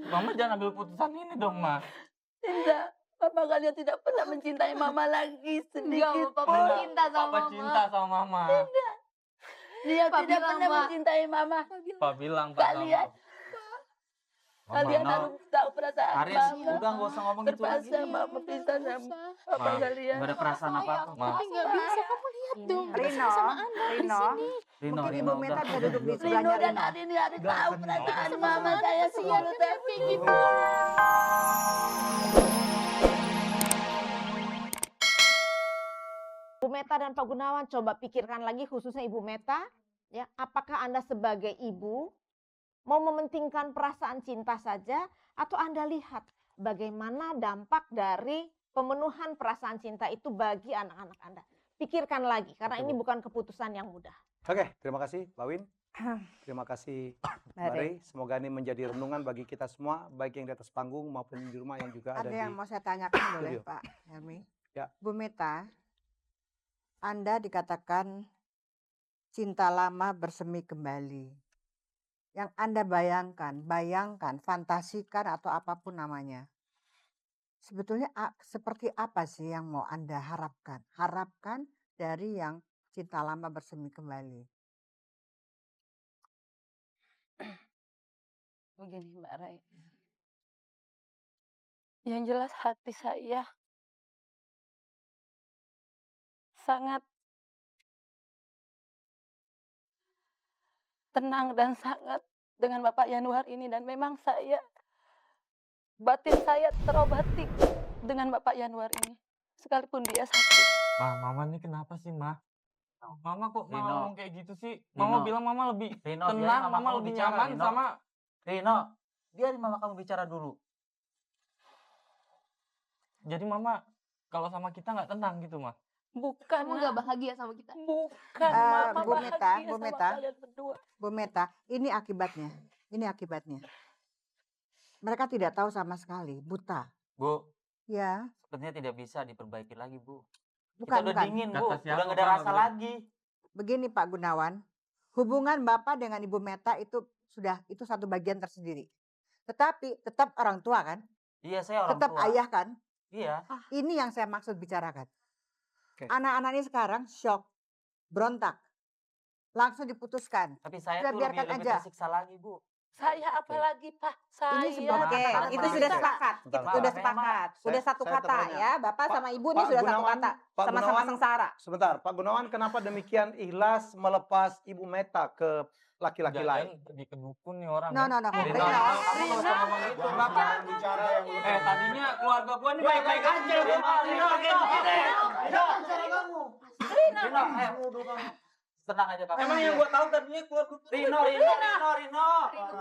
Mama jangan ambil keputusan ini dong, Ma. Tidak, Papa kalian tidak pernah mencintai Mama lagi sedikit Papa pun. cinta sama Papa Mama. cinta sama Mama. Dia Pak tidak bilang, pernah Pak. mencintai Mama. Pak bilang, Pak. Kalian, kalian Mama, harus tahu perasaan Aris, Mama. udah nggak usah ngomong itu lagi. Terpaksa Mama pisah sama Papa Ma, kalian. Nggak ada perasaan apa-apa. Ma. Tapi nggak bisa, kamu lihat dong. Rino, Rino. Rino, mungkin Rino, Ibu Meta udah. bisa duduk di Rino sebelahnya dan Rino. Arini harus tahu Nggak, perasaan Sama Mama. Anda Saya kesian sepuluh dia tahun. kayak gitu. Bu Meta dan Pak Gunawan coba pikirkan lagi khususnya Ibu Meta, ya, apakah Anda sebagai ibu mau mementingkan perasaan cinta saja atau Anda lihat bagaimana dampak dari pemenuhan perasaan cinta itu bagi anak-anak Anda. Pikirkan lagi karena ini bukan keputusan yang mudah. Oke, terima kasih Mbak Win. Terima kasih Mbak Mari. Rey. Semoga ini menjadi renungan bagi kita semua, baik yang di atas panggung maupun di rumah yang juga ada Ada di... yang mau saya tanyakan boleh studio. Pak Helmi? Ya. Bu Meta, Anda dikatakan cinta lama bersemi kembali. Yang Anda bayangkan, fantasikan atau apapun namanya. Sebetulnya seperti apa sih yang mau Anda harapkan? Harapkan dari yang cinta lama bersemi kembali. Begini Mbak Rai. Yang jelas hati saya sangat tenang dan sangat dengan Bapak Yanuar ini. Dan memang batin saya terobati dengan Bapak Yanuar ini. Sekalipun dia sakit. Ma, Mama ini kenapa sih, Ma? Mama kok Rino. ngomong kayak gitu sih? Mama Rino. bilang Mama lebih Rino, biarin tenang, Mama Mama kamu lebih bicara, nyaman Rino. sama... Rino, biarin mama kamu bicara dulu. Jadi Mama kalau sama kita nggak tenang gitu, Ma? Bukan, Kamu nggak bahagia sama kita. bukan. Eh, Mama Bu Meta, bahagia Bu sama Meta. kalian berdua. Bu Meta, ini akibatnya. Ini akibatnya. Mereka tidak tahu sama sekali, buta. Bu, Ya, sepertinya tidak bisa diperbaiki lagi, Bu. bukan, Kita udah bukan. dingin, Kata Bu. siapa, Udah nggak ada Pak? rasa lagi. Begini Pak Gunawan, hubungan Bapak dengan Ibu Meta itu satu bagian tersendiri. Tetapi tetap orang tua kan, Iya, saya orang tetap tua. ayah kan. Iya. Ini yang saya maksud bicarakan. Oke. Anak-anak ini sekarang shock, berontak, langsung diputuskan. Tapi saya Udah, tuh biarkan lebih aja. tersiksa lagi, Bu. Saya apalagi Pak, saya. Ini sebuah Oke, Maaf, itu maaf, sudah maaf. sepakat. Bentar, Itu bentar. sudah Maaf, sepakat. Sudah Saya- satu saya kata tertanya. ya. Bapak Pak- sama Ibu ini Pak sudah satu Gunawan, kata. Pak Sama-sama Gunawan. sengsara. Sebentar, Pak Gunawan kenapa demikian ikhlas melepas Ibu Meta ke laki-laki lain? Jangan pergi ke dukun nih orang. No, ya. no, no. Rino, Rino. kamu nggak usah ngomong gitu, Bapak. Tadinya keluarga gua nih baik-baik aja. Rino, tenang aja, Pak. Emang yang gua tahu tadinya keluarga gua. Rino.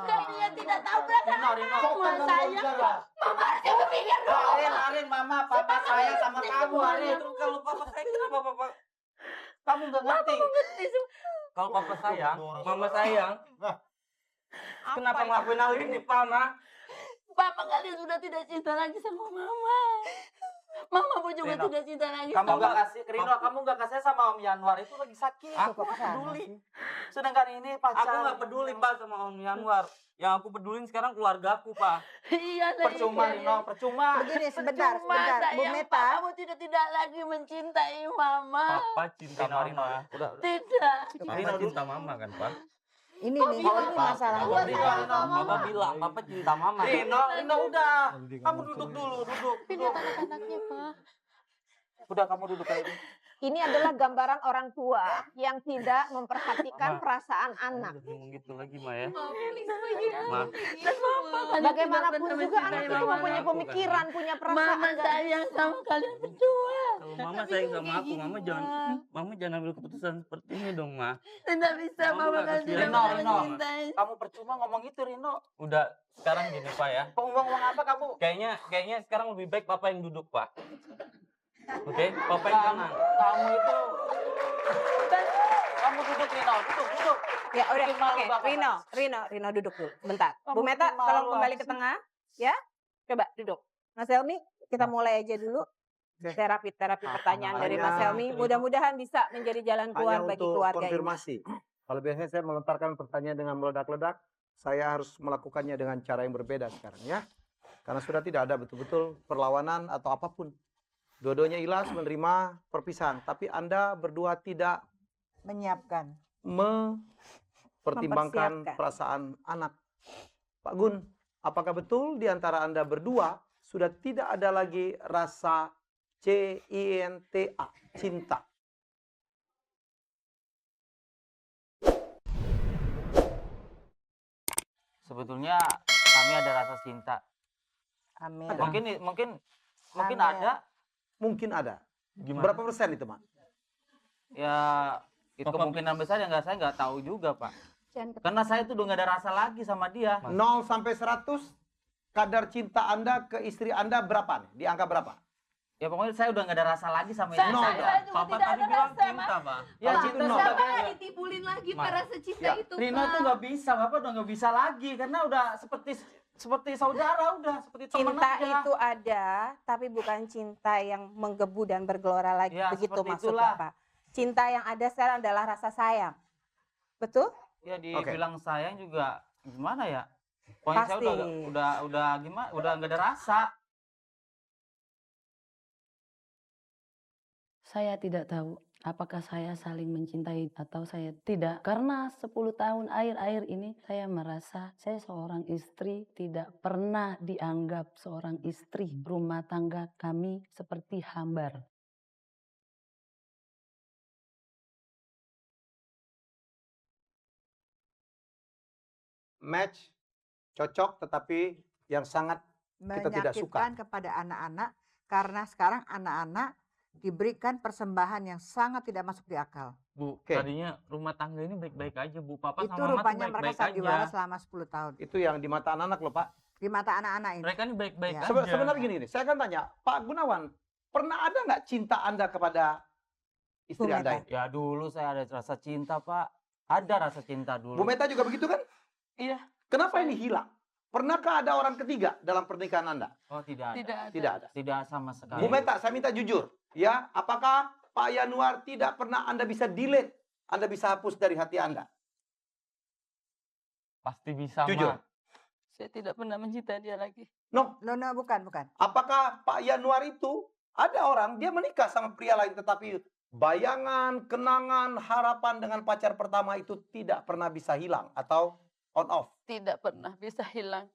Kalian tidak tahu perasaan Rino. Mama saya. Mama harusnya berpikir dong. Arin, Mama, Papa saya sama kamu, Arin. Terus kalau papa saya kenapa papa? Kamu nggak ngerti. Kalau papa sayang, mama sayang. Kenapa ngelakuin hal ini, Pak, Ma? Papa kalian sudah tidak cinta lagi sama Mama. Mama pun juga Rino, tidak cinta lagi Kamu sama nggak kasih, Rino, kamu nggak kasih sama Om Yanwar itu lagi sakit. Aku nggak kesana peduli. sih. Sedangkan ini pacar. Aku nggak peduli, Pak, sama Om Yanwar. Yang aku pedulin sekarang keluargaku, Pak. Iya, Percuma, Rino, percuma. Begini, sebentar, Percuma, sebentar. Bu sayang, Meta, Pak, kamu tidak lagi mencintai Mama. Papa cinta Rino. mama. Udah. Tidak. Papa cinta mama kan, Pak? ini nih, ini masalahnya. Papa bilang, Papa cinta mama. Rino, udah. Kamu duduk dulu, duduk. Lihat anak-anaknya, Pak. Udah, kamu duduk kayak ini. Ini adalah gambaran orang tua yang tidak memperhatikan Ma. perasaan anak. Ngomong gitu lagi, Ma ya. Ma, please, Ma. Bagaimanapun juga anak itu mempunyai pemikiran, punya perasaan. Mama sayang sama kalian berdua. Kalau mama sayang sama aku, mama jangan ambil keputusan seperti ini dong, Ma. Tidak bisa, Kamu Mama nggak kalian kasih tidak Rino, bisa Rino. mencintai. Kamu percuma ngomong itu, Rino. Udah, sekarang gini, Pak ya. Ngomong apa kamu? Kayaknya sekarang lebih baik Papa yang duduk, Pak. Oke, Papa yang tenang. Kamu itu. Kamu duduk, Rino. Duduk. Ya udah, Bikin malu oke. Bapak. Rino duduk dulu. Bentar. Kamu Bu Meta, bikin malu tolong kembali apa ke sih? tengah. Ya, coba duduk. Mas Helmi, kita mulai aja dulu. Oke. Terapi pertanyaan dari hanya- Mas Helmi. Mudah-mudahan bisa menjadi jalan keluar Hanya bagi untuk keluarga ini. konfirmasi. Kalau biasanya saya melontarkan pertanyaan dengan meledak-ledak, saya harus melakukannya dengan cara yang berbeda sekarang ya. Karena sudah tidak ada betul-betul perlawanan atau apapun. Dua-duanya ikhlas menerima perpisahan. Tapi Anda berdua tidak Menyiapkan. mempertimbangkan Mempersiapkan. perasaan anak. Pak Gun, apakah betul di antara Anda berdua sudah tidak ada lagi rasa cinta, cinta? Sebetulnya kami ada rasa cinta. Amin. Mungkin Amin. ada. Mungkin ada. Gimana? Berapa persen itu, Mak? Ya itu kemungkinan besar yang saya nggak tahu juga, Pak. Karena saya tuh udah nggak ada rasa lagi sama dia. 0 sampai 100, kadar cinta Anda ke istri Anda berapa nih? Di angka berapa? Ya pokoknya saya udah nggak ada rasa lagi sama Saya- dia. saya juga Papa tidak tadi ada bilang rasa, cinta, Pak. Ya Kalau cinta itu nol. sebagai Bapak ditibulin lagi Ma. Pak rasa cinta Ya, itu Rino Pak. tuh nggak bisa, Bapak udah nggak bisa lagi karena udah seperti saudara, udah seperti teman Cinta aja. itu ada, tapi bukan cinta yang menggebu dan bergelora lagi. Ya, Begitu seperti maksud itulah. Bapak. Cinta yang ada sekarang adalah rasa sayang. Betul? Ya dibilang sayang juga gimana ya? Pokoknya saya Pasti. udah gimana? Udah nggak ada rasa. Saya tidak tahu apakah saya saling mencintai atau saya tidak. Karena 10 tahun akhir-akhir ini saya merasa saya seorang istri tidak pernah dianggap seorang istri. Rumah tangga kami seperti hambar. Match, cocok, tetapi yang sangat kita tidak suka. Menyakitkan kepada anak-anak karena sekarang anak-anak diberikan persembahan yang sangat tidak masuk di akal. Bu, Oke. tadinya rumah tangga ini baik-baik aja, Bu. Papa Itu sama Mama tuh rupanya mereka baik-baik sandiwara aja. selama 10 tahun. Itu yang di mata anak-anak loh, Pak. Di mata anak-anak ini. Mereka ini baik-baik Ya. aja. Sebenarnya gini nih, saya akan tanya, Pak Gunawan, pernah ada nggak cinta Anda kepada istri Bu Anda Meta. ini? Ya dulu saya ada rasa cinta, Pak. Ada rasa cinta dulu. Bu Meta juga begitu kan? Iya. Kenapa ini hilang? Pernahkah ada orang ketiga dalam pernikahan Anda? Oh, tidak ada. Tidak ada. Tidak ada. Tidak sama sekali. Bu Meta, saya minta jujur. Ya, apakah Pak Yanuar tidak pernah Anda bisa delete? Anda bisa hapus dari hati Anda? Pasti bisa, Jujur. Ma. Saya tidak pernah mencintai dia lagi. No. No, bukan. Apakah Pak Yanuar itu ada orang dia menikah sama pria lain tetapi bayangan, kenangan, harapan dengan pacar pertama itu tidak pernah bisa hilang atau on off? Tidak pernah bisa hilang.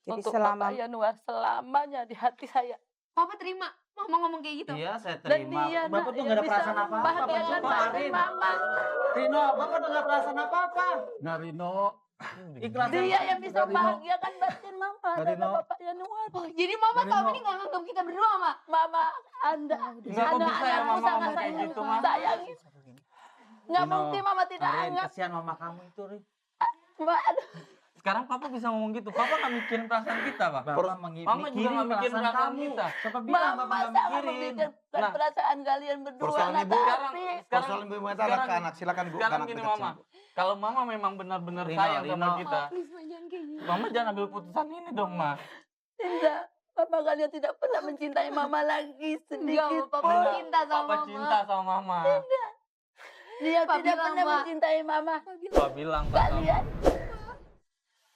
Jadi Untuk selama Bapak Yanuar selamanya di hati saya. Papa terima Mama ngomong kayak gitu. Iya, saya Dan terima. dia Bapak tuh yang nggak ada bisa perasaan apa-apa. membahagiakan Pak Bapak dan Arin. Mama. Rino, Bapak tuh nggak perasaan apa-apa. Nah Rino, Ikhlas. Dia yang bisa Rino. membahagiakan batin Mama dan Rino. Bapak Yanuar. Oh, jadi Mama Dari selama no. ini nggak nganggap kita berdua, Mama. Mama, Anda. Nggak kok bisa ya Mama ngomong kayak gitu, Ma. Sayangi. Nggak Rino, mungkin Mama tidak Arin, anggap. kasihan mama kamu itu, Rin. Aduh. Sekarang Papa bisa ngomong gitu. Papa nggak mikirin perasaan kita, Pak. Bapak Mama juga nggak mikirin perasaan kita. Siapa bilang Mama Bapak nggak sangat mikirin? memikirkan Nah, perasaan kalian berdua. Persoalan anak ibu, tapi Persoalan Bu Meta sekarang- ke anak, silakan Bu. sekarang anak gini, dekat Mama. sini. Kalau Mama memang benar-benar Rino, sayang sama Rino. kita, Please, Ma, jangan kayak gini. Mama jangan ambil putusan ini dong, Ma. tidak. Papa kalian tidak pernah mencintai Mama lagi sedikit Enggak, Papa pun. cinta sama Papa Mama. cinta sama Mama. Dia Papa tidak bilang, pernah Ma. mencintai Mama. Papa bilang, Pak. Kalian,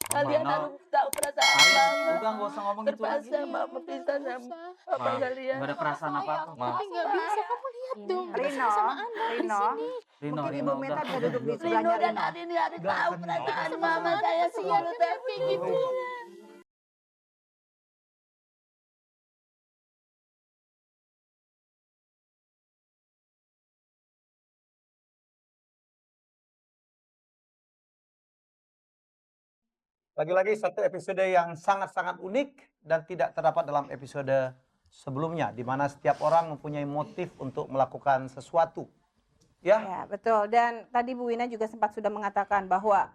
kalian Mama. harus tahu perasaan Arin, Mama. udah nggak usah ngomong itu lagi. Terpaksa Mama pisah sama Papa Ma, kalian. nggak ada perasaan apa-apa, Ma. Tapi nggak bisa, kamu lihat dong. Kita Rino, sama Anda di Rino, sini. Rino, mungkin Rino, Ibu Meta udah. bisa duduk di Rino sebelahnya dan Rino. Arin harus tahu perasaan Sama Mama. Anda, Saya kasihan suruh tapi tapi gitu. Lagi-lagi satu episode yang sangat-sangat unik dan tidak terdapat dalam episode sebelumnya, di mana setiap orang mempunyai motif untuk melakukan sesuatu. Ya, Ya, betul. Dan tadi Bu Wina juga sempat sudah mengatakan bahwa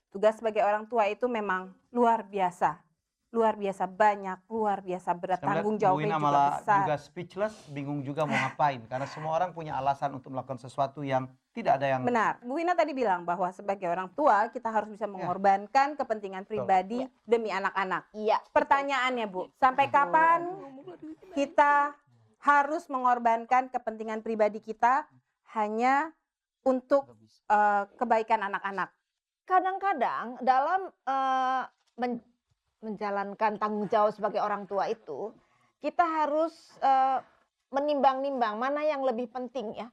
tugas sebagai orang tua itu memang luar biasa. Luar biasa banyak, luar biasa berat, saya melihat tanggung Bu jawabnya Ina juga malah besar. juga speechless, bingung juga mau ngapain, karena semua orang punya alasan untuk melakukan sesuatu yang tidak ada yang Benar. Bu Wina tadi bilang bahwa sebagai orang tua kita harus bisa mengorbankan kepentingan pribadi demi anak-anak. Iya. Pertanyaannya Bu, sampai kapan kita harus mengorbankan kepentingan pribadi kita hanya untuk kebaikan anak-anak? kadang-kadang dalam menjalankan tanggung jawab sebagai orang tua itu, kita harus menimbang-nimbang mana yang lebih penting ya,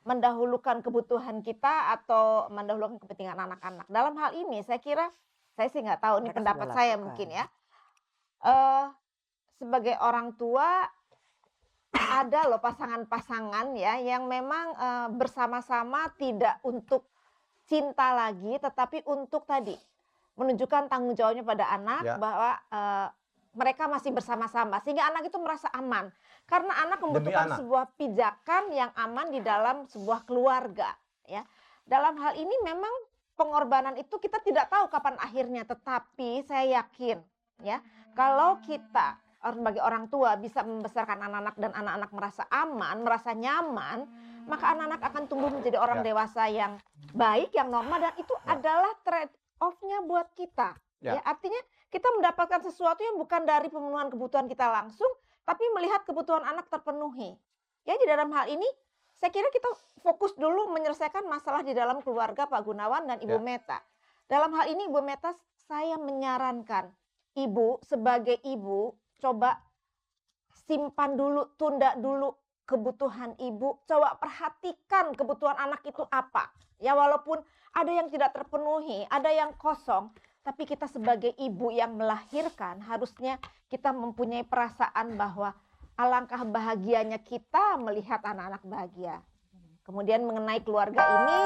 mendahulukan kebutuhan kita atau mendahulukan kepentingan anak-anak. Dalam hal ini saya kira, saya sih nggak tahu, ini Mereka pendapat sudah saya lakukan. mungkin ya. Sebagai orang tua ada loh pasangan-pasangan ya yang memang bersama-sama tidak untuk cinta lagi, tetapi untuk tadi menunjukkan tanggung jawabnya pada anak Ya. bahwa mereka masih bersama-sama sehingga anak itu merasa aman karena anak membutuhkan anak. sebuah pijakan yang aman di dalam sebuah keluarga ya. Dalam hal ini memang pengorbanan itu kita tidak tahu kapan akhirnya, tetapi saya yakin ya kalau kita sebagai orang tua bisa membesarkan anak-anak dan anak-anak merasa aman, merasa nyaman, maka anak-anak akan tumbuh menjadi orang Ya. dewasa yang baik, yang normal, dan itu adalah trade off-nya buat kita. Ya. Ya, artinya kita mendapatkan sesuatu yang bukan dari pemenuhan kebutuhan kita langsung, tapi melihat kebutuhan anak terpenuhi. Ya, di dalam hal ini saya kira kita fokus dulu menyelesaikan masalah di dalam keluarga Pak Gunawan dan Ibu Ya. Meta. Dalam hal ini Ibu Meta, saya menyarankan Ibu sebagai ibu coba simpan dulu, tunda dulu kebutuhan ibu. Coba perhatikan kebutuhan anak itu apa. Ya walaupun ada yang tidak terpenuhi, ada yang kosong. Tapi kita sebagai ibu yang melahirkan harusnya kita mempunyai perasaan bahwa alangkah bahagianya kita melihat anak-anak bahagia. Kemudian mengenai keluarga ini,